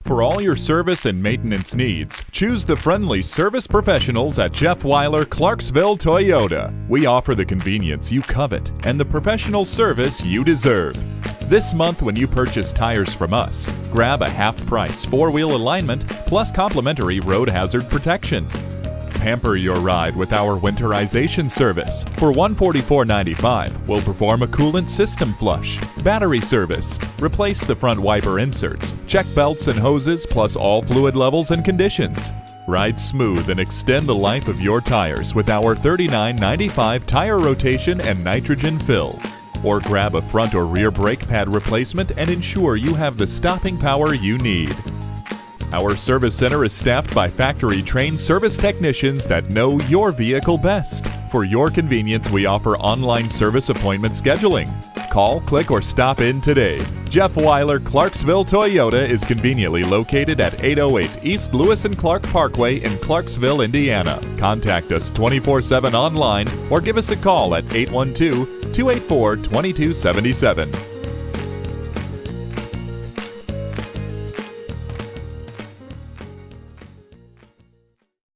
For all your service and maintenance needs, choose the friendly service professionals at Jeff Wyler Clarksville Toyota. We offer the convenience you covet and the professional service you deserve. This month, when you purchase tires from us, grab a half-price four-wheel alignment plus complimentary road hazard protection. Pamper your ride with our winterization service. For $144.95, we'll perform a coolant system flush, battery service, replace the front wiper inserts, check belts and hoses, plus all fluid levels and conditions. Ride smooth and extend the life of your tires with our $39.95 tire rotation and nitrogen fill. Or grab a front or rear brake pad replacement and ensure you have the stopping power you need. Our service center is staffed by factory-trained service technicians that know your vehicle best. For your convenience, we offer online service appointment scheduling. Call, click, or stop in today. Jeff Wyler Clarksville Toyota is conveniently located at 808 East Lewis and Clark Parkway in Clarksville, Indiana. Contact us 24/7 online or give us a call at 812-284-2277.